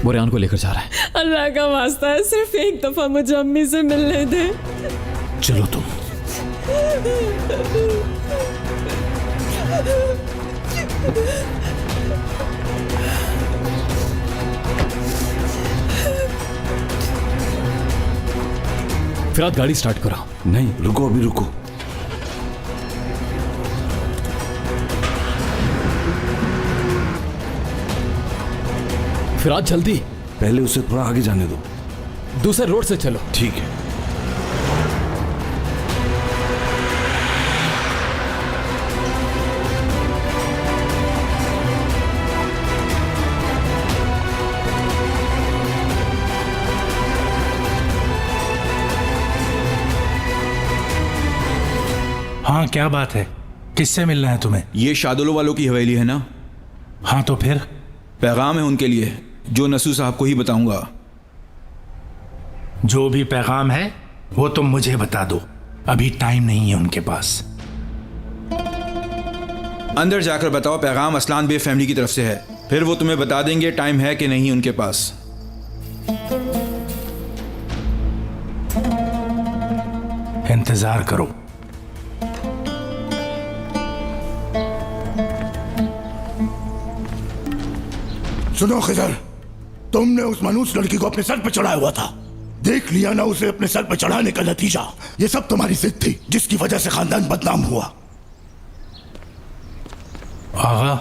वो रेहान को लेकर जा रहा है। अल्लाह का वास्ता है, सिर्फ एक दफा मुझे अम्मी से मिलने दे। चलो तुम। फिराद गाड़ी स्टार्ट करो। नहीं रुको, अभी रुको। फिराद जल्दी। पहले उसे थोड़ा आगे जाने दो। दूसरे रोड से चलो। ठीक है। हाँ क्या बात है, किससे मिलना है तुम्हें? ये शादुल वालों की हवेली है ना? हाँ तो फिर? पैगाम है उनके लिए जो नसू साहब को ही बताऊंगा। जो भी पैगाम है वो तुम मुझे बता दो, अभी टाइम नहीं है उनके पास। अंदर जाकर बताओ पैगाम असलान बे फैमिली की तरफ से है, फिर वो तुम्हें बता देंगे टाइम है कि नहीं उनके पास। इंतजार करो। सुनो खिजर, तुमने उस मनूस लड़की को अपने सर पर चढ़ाया हुआ था, देख लिया ना उसे अपने सर पर चढ़ाने का नतीजा। ये सब तुम्हारी जिद थी जिसकी वजह से खानदान बदनाम हुआ। आगा,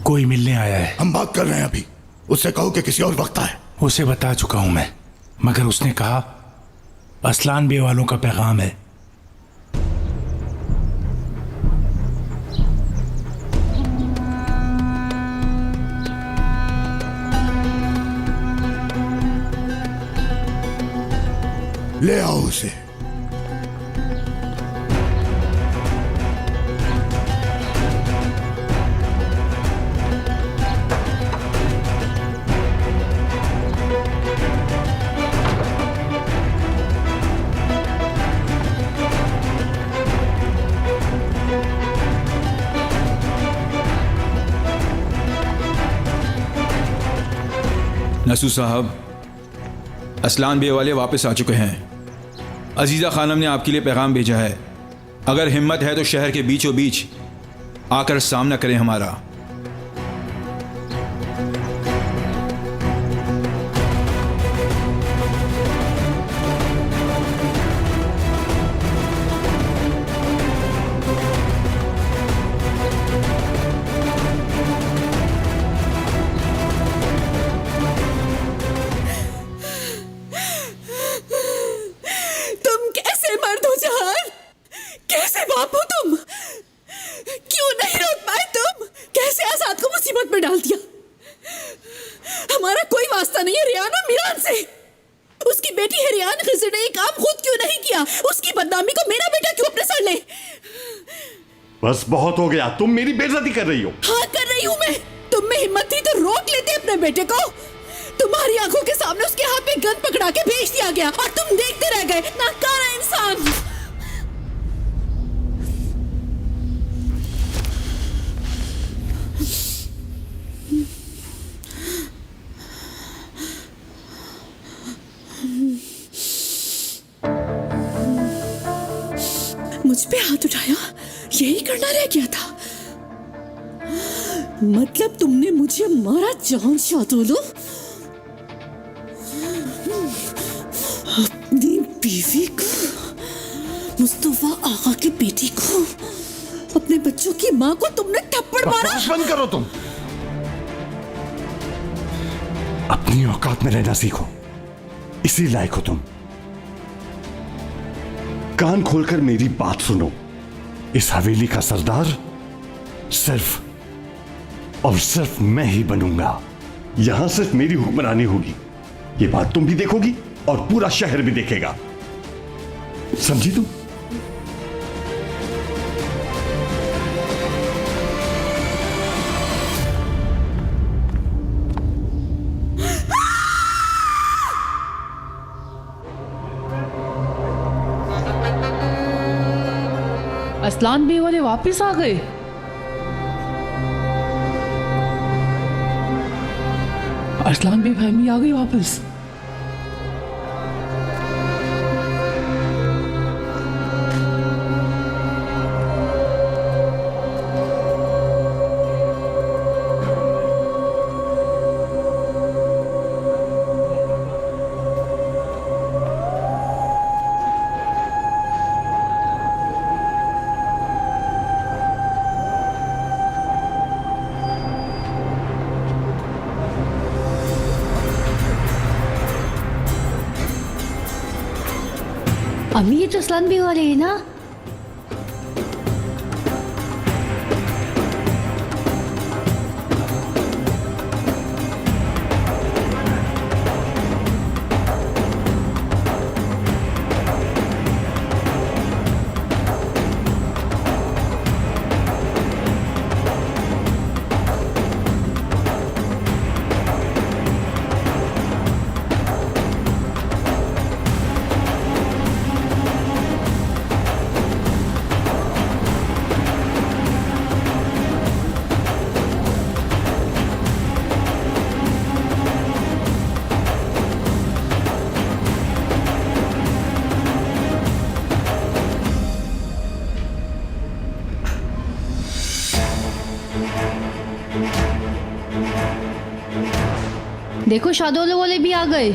कोई मिलने आया है। हम बात कर रहे हैं अभी, उससे कहो कि किसी और वक्त आए। उसे बता चुका हूं मैं, मगर उसने कहा असलान बे वालों का पैगाम है। ले आओ उसे। नसू साहब, असलान बे वाले वापस आ चुके हैं। अजीज़ा खानम ने आपके लिए पैगाम भेजा है, अगर हिम्मत है तो शहर के बीचों बीच आकर सामना करें हमारा। बस बहुत हो गया, तुम मेरी बेइज्जती कर रही हो। हाँ कर रही हूँ मैं। तुम में हिम्मत थी तो रोक लेते अपने बेटे को। तुम्हारी आंखों के सामने उसके हाथ में गन पकड़ा के भेज दिया गया और तुम देखते रह गए। नाकारा इंसान। मुझ पे हाथ उठाया, यही करना रह गया था। मतलब तुमने मुझे मारा जान शादुल। अपनी बीवी को, मुस्तफा आगा की बेटी को, अपने बच्चों की माँ को तुमने थप्पड़ मारा। बंद करो तुम। अपनी औकात में रहना सीखो, इसी लायक हो तुम। कान खोलकर मेरी बात सुनो, इस हवेली का सरदार सिर्फ और सिर्फ मैं ही बनूंगा। यहां सिर्फ मेरी हुक्मरानी होगी। ये बात तुम भी देखोगी और पूरा शहर भी देखेगा, समझी तुम? असलान बे वाले वापस आ गए। अरसलान बे फहमी आ गई वापस। अम्मी ये तो असलान बे वाले है ना? देखो शादोले वाले भी आ गए।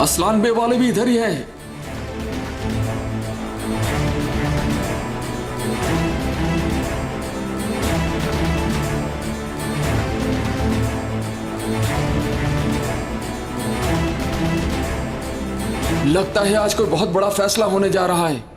असलान बे वाले भी इधर ही हैं। लगता है आज कोई बहुत बड़ा फैसला होने जा रहा है।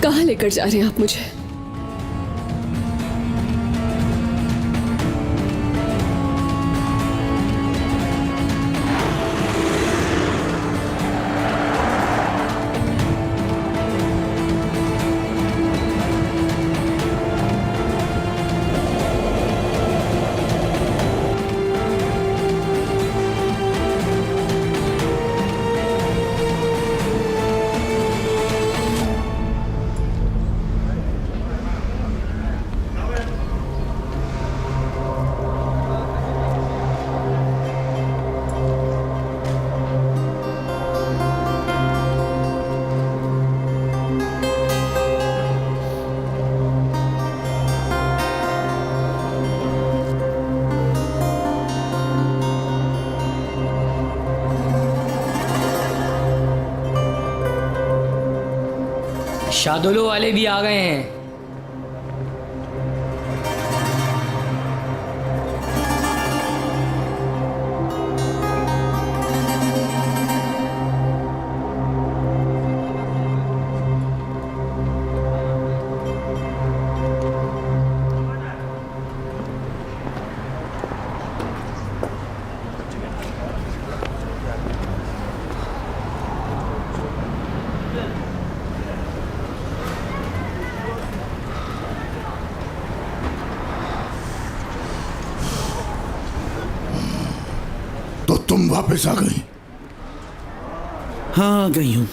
कहाँ लेकर जा रहे हैं आप मुझे? शादोलो वाले भी आ गए हैं। तो तुम वापस आ गई? हाँ, आ गई हूं।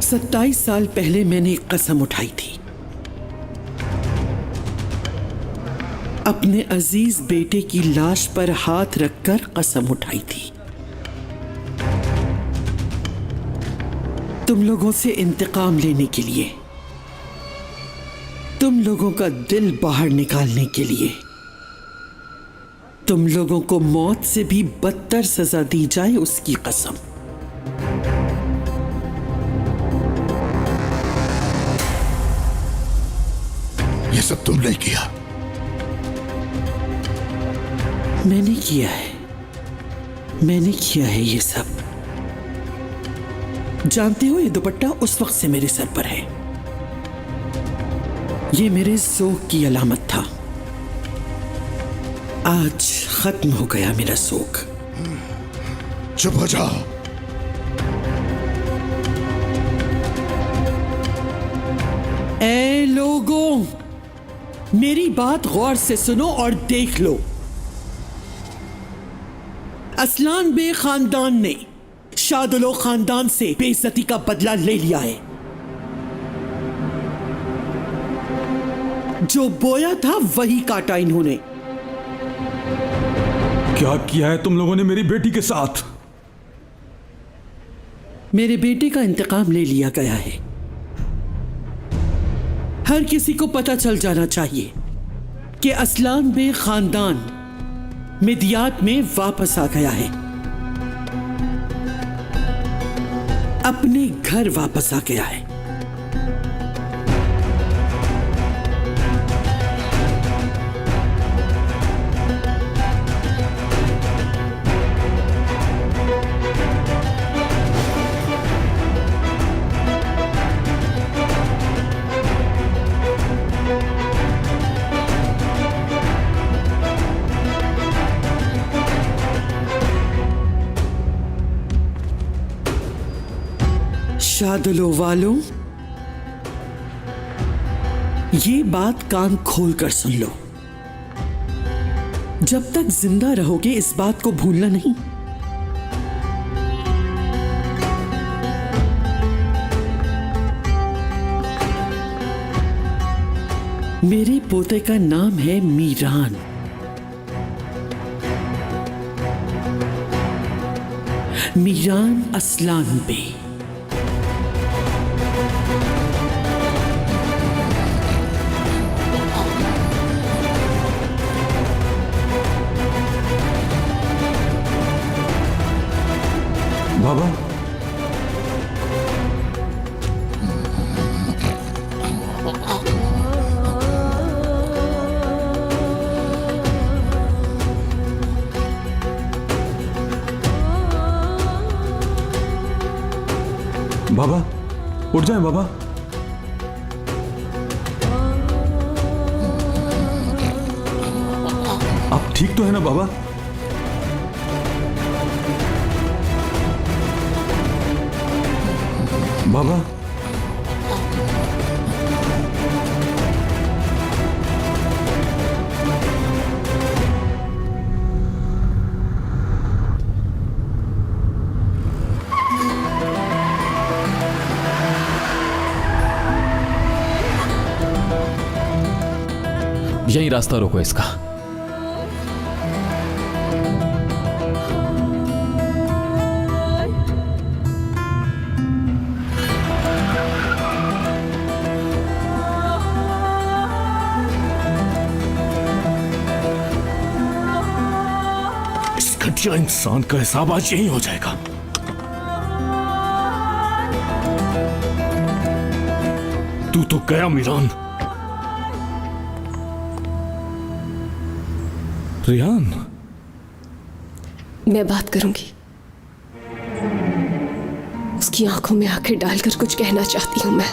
सत्ताईस साल पहले मैंने एक कसम उठाई थी, अपने अजीज बेटे की लाश पर हाथ रखकर कसम उठाई थी, तुम लोगों से इंतकाम लेने के लिए। तुम लोगों का दिल बाहर निकालने के लिए तुम लोगों को मौत से भी बदतर सजा दी जाए उसकी कसम। ये सब तुमने किया। मैंने किया है, मैंने किया है ये सब। जानते हो ये दुपट्टा उस वक्त से मेरे सर पर है। ये मेरे शोक की अलामत था। आज खत्म हो गया मेरा शोक। चुप हो जाओ। ऐ लोगों, मेरी बात गौर से सुनो और देख लो। असलान बे खानदान ने शादुलो खानदान से बेइज्जती का बदला ले लिया है। जो बोया था वही काटा इन्होंने। क्या किया है तुम लोगों ने मेरी बेटी के साथ? मेरे बेटे का इंतकाम ले लिया गया है। हर किसी को पता चल जाना चाहिए कि असलान बे खानदान मिदियात में वापस आ गया है, अपने घर वापस आ गया है। शादुलो वालों, ये बात कान खोल कर सुन लो। जब तक जिंदा रहोगे इस बात को भूलना नहीं। मेरे पोते का नाम है मीरान। मीरान असलान बे। बाबा, बाबा उठ जाएं बाबा। आप ठीक तो है ना बाबा? बाबा, यही रास्ता रोको इसका। इस घटिया इंसान का हिसाब आज यही हो जाएगा। तू तो गया मीरान। रियान, मैं बात करूंगी। उसकी आंखों में आंखें डालकर कुछ कहना चाहती हूं मैं।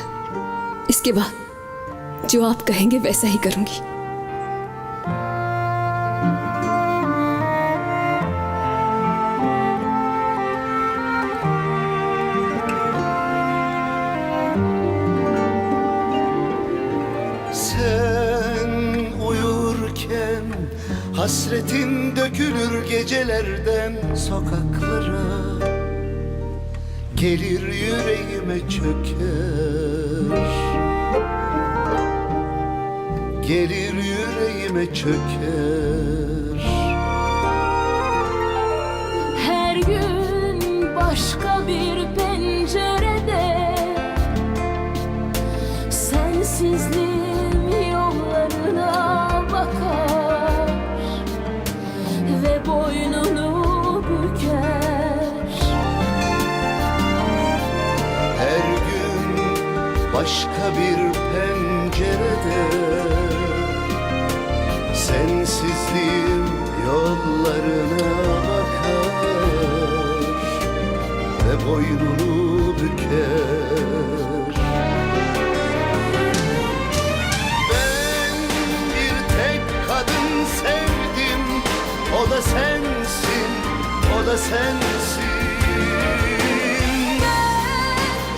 इसके बाद जो आप कहेंगे वैसा ही करूंगी। Hasretin dökülür gecelerden sokaklara, gelir yüreğime çöker, gelir yüreğime çöker. Her gün başka bir pencerede sensizliğim başka bir pencerede sensizliğim yollarına bakar ve boynunu büker. Ben bir tek kadın sevdim, o da sensin, o da sensin.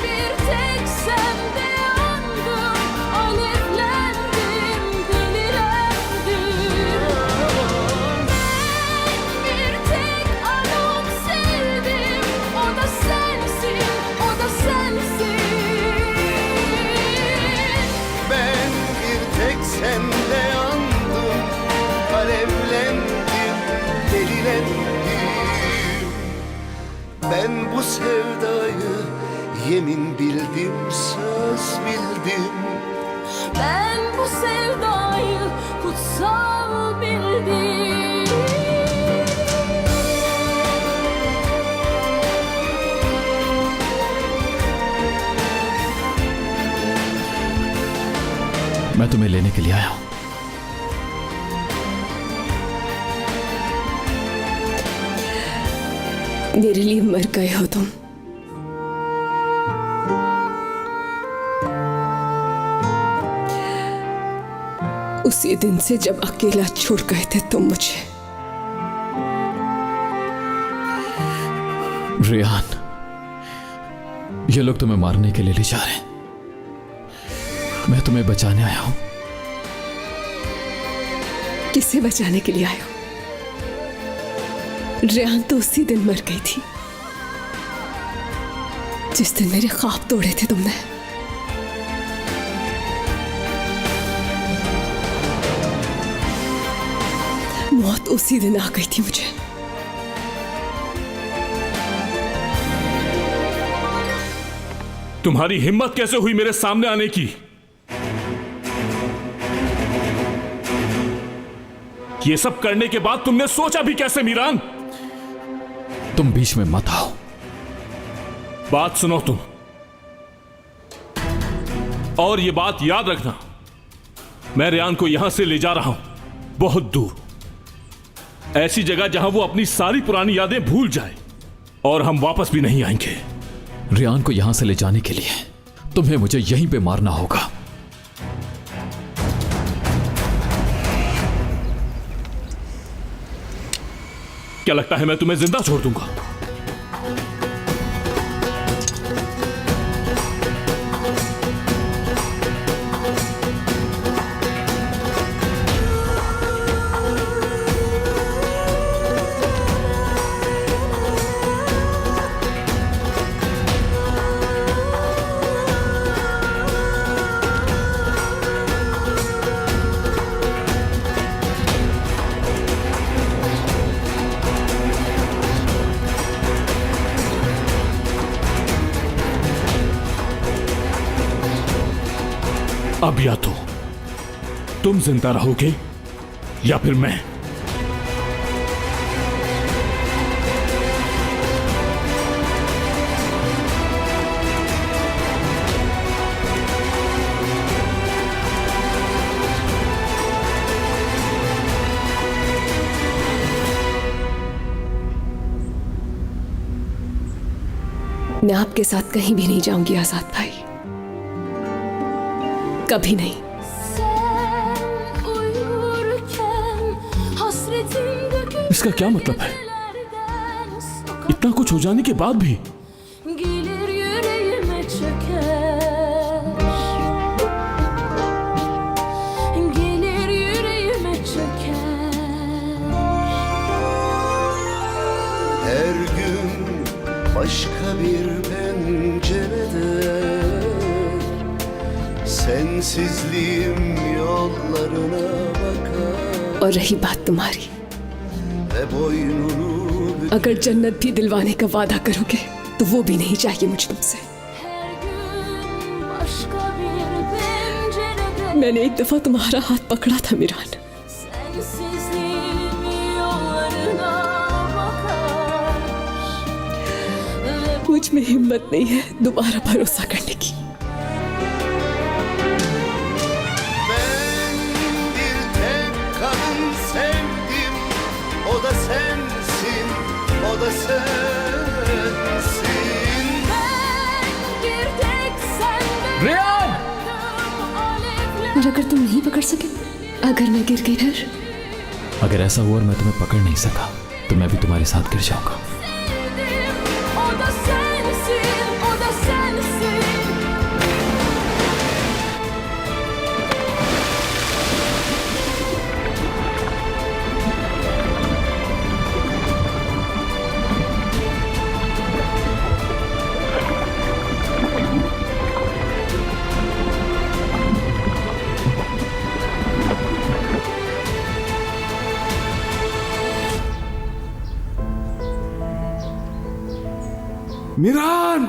Bir tek sende yandım, alevlendim, delilendim. Bir tek adam sevdim, o da sensin, o da sensin. Ben bir tek sende yandım, alevlendim, delilendim. Ben bu sevdayı yemin bildim, söz bildim. Ben bu sevdayı kutsal bildim. मैं तुम्हें लेने के लिए आया हूं। मेरे लिए मर गए हो तुम। उसी दिन से जब अकेला छोड़ गए थे तुम मुझे। रियान, ये लोग तुम्हें मारने के लिए ले जा रहे हैं। मैं तुम्हें बचाने आया हूं। किसे बचाने के लिए आए हो? रेहान तो उसी दिन मर गई थी जिस दिन मेरे ख्वाब तोड़े थे तुमने। मौत उसी दिन आ गई थी मुझे। तुम्हारी हिम्मत कैसे हुई मेरे सामने आने की? ये सब करने के बाद तुमने सोचा भी कैसे मीरान? तुम बीच में मत आओ। बात सुनो तुम, और ये बात याद रखना, मैं रेहान को यहां से ले जा रहा हूं, बहुत दूर, ऐसी जगह जहां वो अपनी सारी पुरानी यादें भूल जाए, और हम वापस भी नहीं आएंगे। रेहान को यहां से ले जाने के लिए तुम्हें मुझे यहीं पे मारना होगा। क्या लगता है मैं तुम्हें जिंदा छोड़ दूंगा? अब या तो तुम जिंदा रहोगे या फिर मैं। मैं आपके साथ कहीं भी नहीं जाऊंगी आजाद भाई, कभी नहीं। इसका क्या मतलब है? इतना कुछ हो जाने के बाद भी? Gelir yüreğime çöker, gelir yüreğime çöker. Her gün başka bir pencerede sensizliğim yollarına bakar. और रही बात तुम्हारी, ve boynunu अगर जन्नत भी दिलवाने का वादा करोगे तो वो भी नहीं चाहिए मुझे तुमसे। her gün başka bir pencerede मैंने एक दफा तुम्हारा हाथ पकड़ा था मीरान, sensizliğim yollarına bakar. मुझ में हिम्मत नहीं है दोबारा भरोसा करने की। da sensin, o da sensin. Ben bir tek senden रेयान alevler. और अगर तुम नहीं पकड़ सके, अगर मैं गिर गई फिर? अगर ऐसा हुआ और मैं तुम्हें पकड़ नहीं सका तो मैं भी तुम्हारे साथ गिर जाऊंगा। O da sensin, o da sensin. Miran,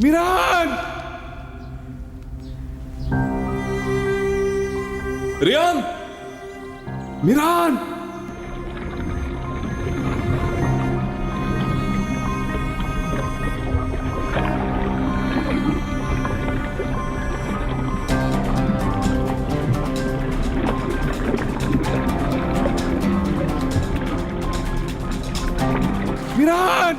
Miran, Riyan, Miran, Miran, Riyan, Miran, Miran,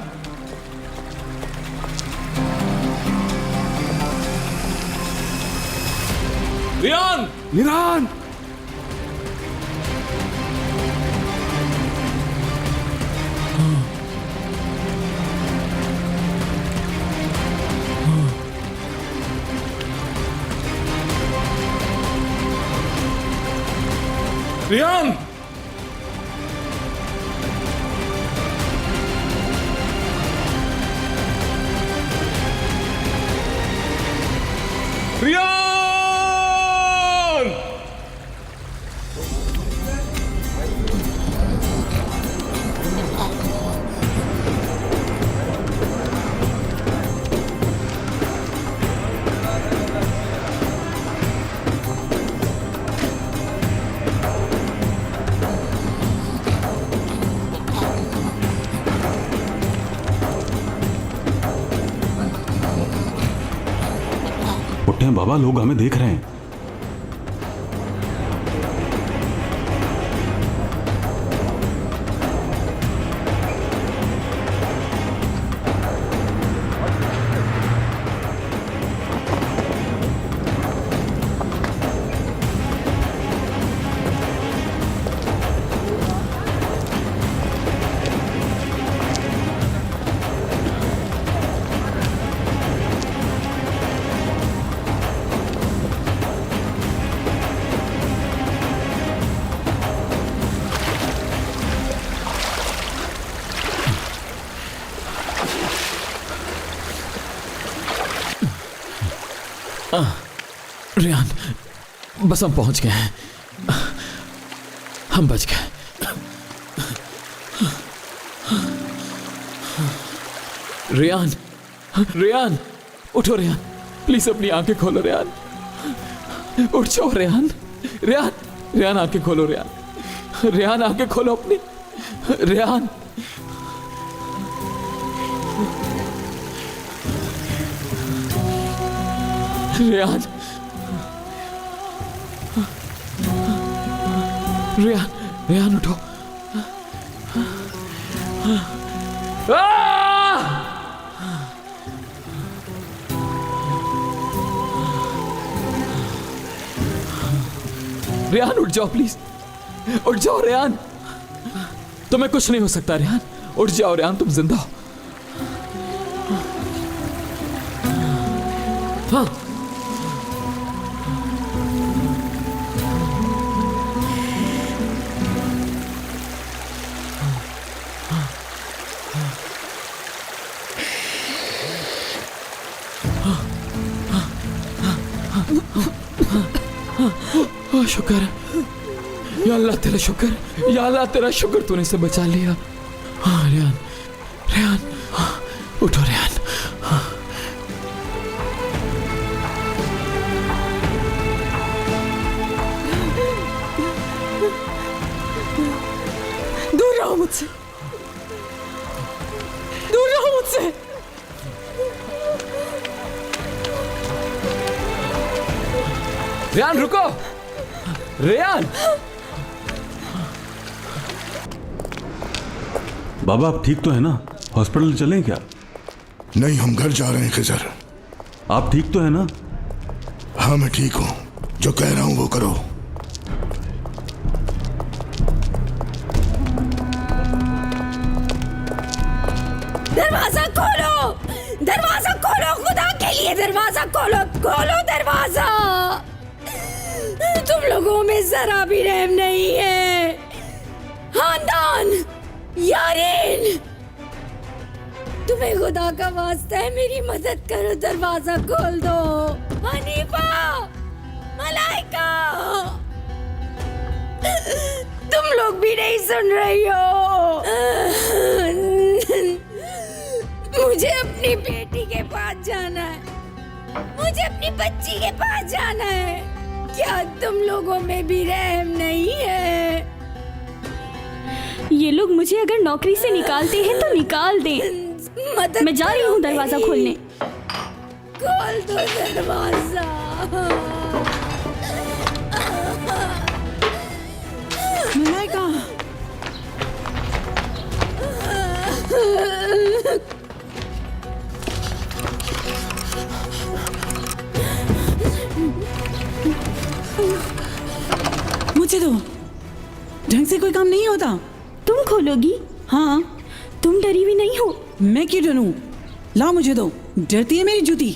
Riyan, Miran, Riyan, Riyan, उठे हैं बाबा, लोग हमें देख रहे हैं। रेयान, बस हम पहुंच गए हैं, हम बच गए। रेयान, रेयान, उठो रेयान, प्लीज अपनी आंखें खोलो रेयान, उठ जाओ रेयान, रेयान, रेयान आंखें खोलो रेयान, रेयान आंखें खोलो अपनी, रेयान, रेयान, रेयान, रेयान उठो। रेहान उठ जाओ प्लीज, उठ जाओ रेहान, तुम्हें कुछ नहीं हो सकता रेहान, उठ जाओ रेहान, तुम जिंदा हो। हाँ शुक्र है या अल्लाह, तेरा शुक्र, या अल्लाह तेरा शुक्र, तूने से बचा लिया। हाँ रेहान, रेहान, हाँ, उठो रेहान। हाँ। दूर रहो मुझसे, दूर रहो मुझसे। रेहान रुको, रेहान। बाबा आप ठीक तो है ना? हॉस्पिटल चलें क्या? नहीं, हम घर जा रहे हैं खिजर। आप ठीक तो है ना? हाँ मैं ठीक हूँ, जो कह रहा हूँ वो करो। दरवाजा खोलो, दरवाजा खोलो, खुदा के लिए दरवाजा खोलो, खोलो दरवाजा। तुम लोगों में जरा भी रहम नहीं है। खानदान, यारीन, तुम्हें खुदा का वास्ता है, मेरी मदद करो, दरवाजा खोल दो। हनीफा, मलाइका, तुम लोग भी नहीं सुन रही हो। मुझे अपनी बेटी के पास जाना है, मुझे अपनी बच्ची के पास जाना है। क्या तुम लोगों में भी रहम नहीं है? ये लोग मुझे अगर नौकरी से निकालते हैं तो निकाल दें। मैं जा रही हूँ दरवाजा खोलने। खोल दो दरवाजा। मलाइका, मुझे दो, ढंग से कोई काम नहीं होता। तुम खोलोगी? हाँ। तुम डरी हुई नहीं हो? मैं क्यों डरूं? ला मुझे दो, डरती है मेरी जूती।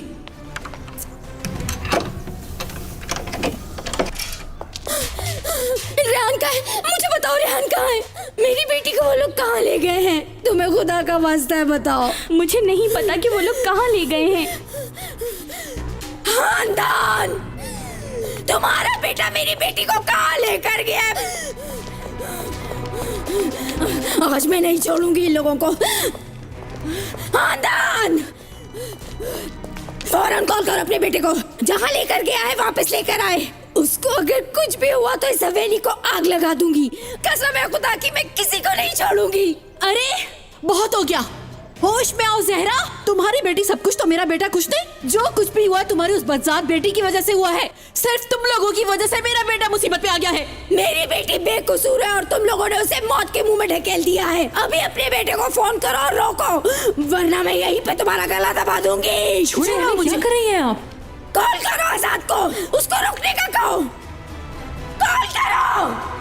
रेहान कहाँ है? मुझे बताओ रेहान कहाँ है? मेरी बेटी को वो लोग कहाँ ले गए हैं? तुम्हें खुदा का वास्ता है बताओ। मुझे नहीं पता कि वो लोग कहाँ ले गए हैं। खानदान, तुम्हारा बेटा मेरी बेटी को कहाँ लेकर गया? आज मैं नहीं छोड़ूंगी इन लोगों को। खानदान, फौरन कॉल करो अपने बेटे को, जहाँ लेकर गया है वापस लेकर आए। उसको अगर कुछ भी हुआ तो इस हवेली को आग लगा दूंगी। कसम है खुदा की, मैं किसी को नहीं छोड़ूंगी। अरे बहुत हो गया, होश में आओ ज़हरा। तुम्हारी बेटी सब कुछ तो मेरा बेटा कुछ नहीं। जो कुछ भी हुआ तुम्हारी उस बदजात बेटी की वजह से हुआ है। सिर्फ तुम लोगों की वजह से मेरा बेटा मुसीबत पे आ गया है। मेरी बेटी बेकसूर है और तुम लोगों ने उसे मौत के मुंह में ढकेल दिया है। अभी अपने बेटे को फोन करो और रोको, वरना मैं यहीं पे तुम्हारा गला दबा दूंगी। क्या कर रही हैं आप? कॉल करो आजाद को, उसको रोकने का कहो। कॉल करो।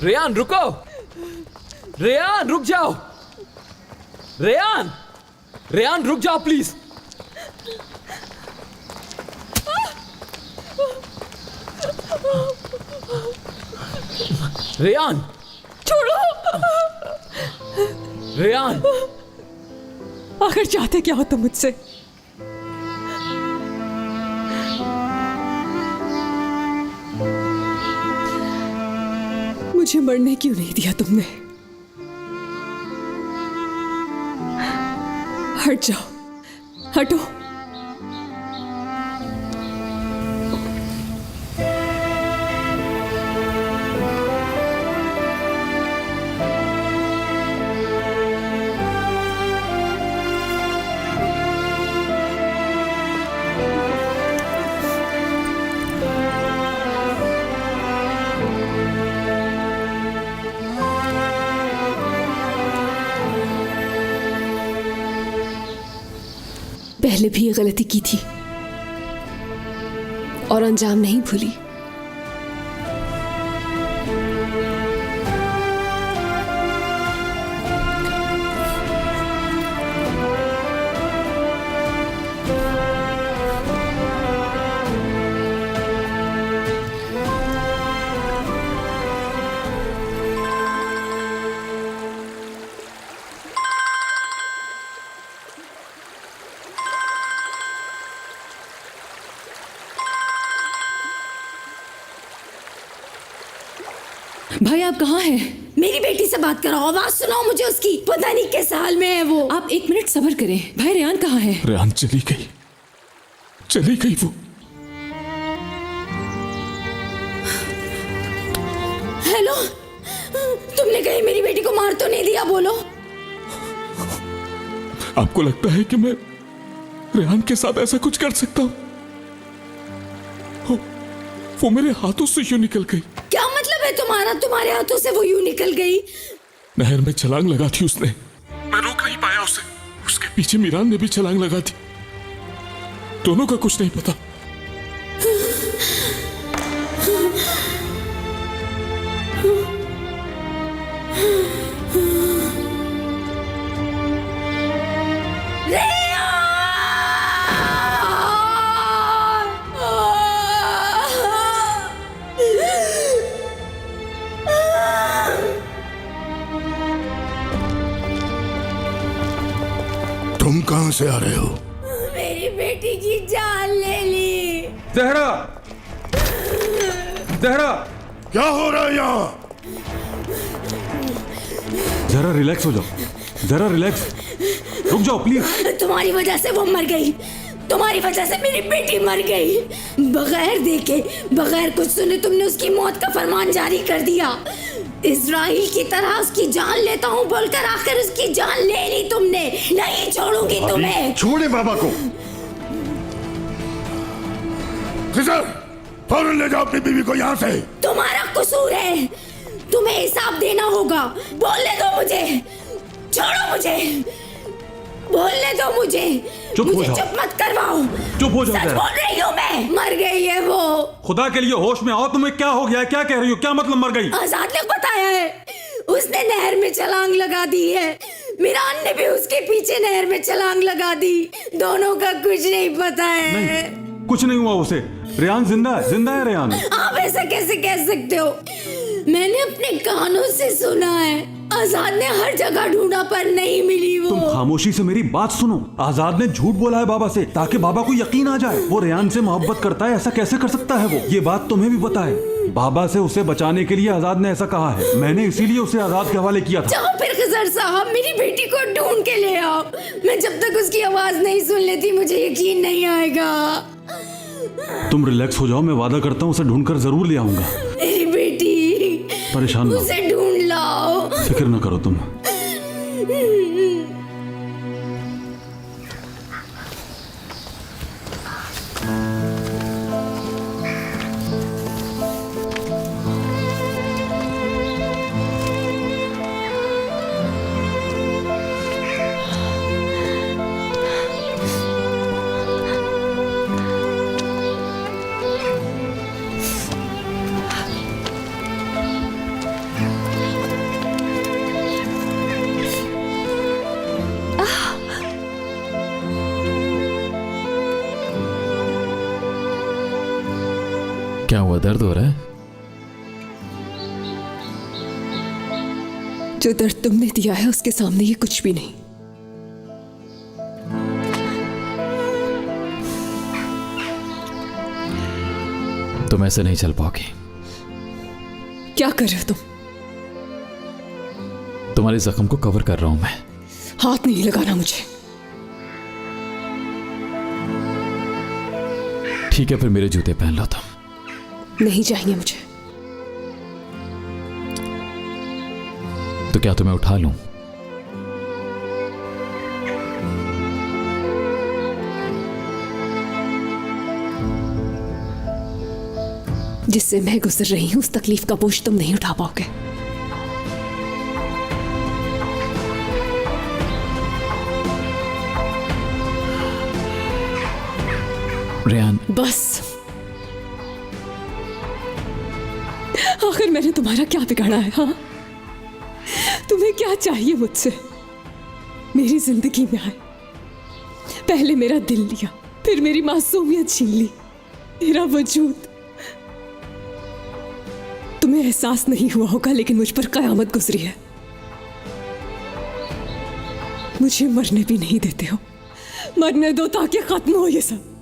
रेहान रुको, रेहान रुक जाओ, रेहान, रेहान रुक जाओ प्लीज। रेहान छोड़ो। रेहान, आखिर चाहते क्या हो तुम मुझसे? मुझे मरने क्यों नहीं दिया तुमने? हट जाओ, हटो। पहले भी ये गलती की थी और अंजाम नहीं भूली। भाई आप कहाँ हैं? मेरी बेटी से बात करो, आवाज सुनाओ मुझे उसकी। पता नहीं किस हाल में है वो। आप 1 मिनट सब्र करें। भाई रेहान कहाँ है? रेहान चली गई वो। हेलो, तुमने कहीं मेरी बेटी को मार तो नहीं दिया? बोलो। आपको लगता है कि मैं रेहान के साथ ऐसा कुछ कर सकता हूँ? वो मेरे हाथों से यूं निकल गई। क्या मतलब है तुम्हारा? तुम्हारे हाथों से वो यूं निकल गई? नहर में छलांग लगा थी उसने, मैं रोक नहीं पाया उसे। उसके पीछे मीरान ने भी छलांग लगा थी। दोनों का कुछ नहीं पता। तुम कहां से आ रहे हो? मेरी बेटी की जान ले ली। जहरा, जहरा, क्या हो रहा है यहाँ? जरा रिलैक्स हो जाओ, जरा रिलैक्स, रुक जाओ प्लीज। तुम्हारी वजह से वो मर गई, तुम्हारी वजह से मेरी बेटी मर गई। बगैर देखे, बगैर कुछ सुने तुमने उसकी मौत का फरमान जारी कर दिया। इज़राइल की तरह उसकी जान लेता हूँ बोलकर आखिर उसकी जान ले ली तुमने। नहीं छोड़ूंगी तुम्हें। छोड़े बाबा को। खिजर, फौरन ले जाओ अपनी बीवी को यहाँ से। तुम्हारा कसूर है, तुम्हें हिसाब देना होगा। बोलने दो मुझे, छोड़ो मुझे, बोलने दो मुझे। चुप हो मुझे जाओ। चुप मत करवाओ। चुप हो जाओ। सच बोल रही हूँ मैं, मर गई है वो। खुदा के लिए होश में आओ, तुम्हें क्या हो गया? क्या कह रही हो? क्या मतलब मर गई? आजाद ने बताया है, उसने नहर में छलांग लगा दी है। मीरान ने भी उसके पीछे नहर में छलांग लगा दी। दोनों का कुछ नहीं पता है। नहीं, कुछ नहीं हुआ उसे। रेहान जिंदा है, जिंदा है रेहान। आप ऐसा कैसे कह सकते हो? मैंने अपने कानों से सुना है। आजाद ने हर जगह ढूंढा पर नहीं मिली वो। तुम खामोशी से मेरी बात सुनो। आजाद ने झूठ बोला है बाबा से ताकि बाबा को यकीन आ जाए। वो रेहान से मोहब्बत करता है, ऐसा कैसे कर सकता है वो? ये बात तुम्हें भी पता है। बाबा से उसे बचाने के लिए आजाद ने ऐसा कहा है। मैंने इसीलिए उसे आजाद के हवाले किया था। जाओ फिर खिजर साहब, मेरी बेटी को ढूंढ के ले आओ। मैं जब तक उसकी आवाज नहीं सुन लेती मुझे यकीन नहीं आएगा। तुम रिलैक्स हो जाओ, मैं वादा करता हूँ उसे ढूंढकर जरूर ले आऊंगा। मेरी बेटी, परेशान ना हो। उसे ढूंढ लाओ। फिक्र न करो तुम। क्या हुआ? दर्द हो रहा है? जो दर्द तुमने दिया है उसके सामने ये कुछ भी नहीं। तुम ऐसे नहीं चल पाओगी। क्या कर रहे हो तुम? तुम्हारे जख्म को कवर कर रहा हूं मैं। हाथ नहीं लगाना मुझे। ठीक है, फिर मेरे जूते पहन लो तुम। नहीं चाहिए मुझे। तो क्या तुम्हें उठा लूं? जिससे मैं गुजर रही हूं उस तकलीफ का बोझ तुम नहीं उठा पाओगे। रेहान, बस आखिर मैंने तुम्हारा क्या बिगाड़ा है? हाँ, तुम्हें क्या चाहिए मुझसे? मेरी जिंदगी में आए, पहले मेरा दिल लिया, फिर मेरी मासूमियत छीन ली, मेरा वजूद। तुम्हें एहसास नहीं हुआ होगा, लेकिन मुझ पर कयामत गुजरी है। मुझे मरने भी नहीं देते हो। मरने दो ताकि खत्म हो ये सब।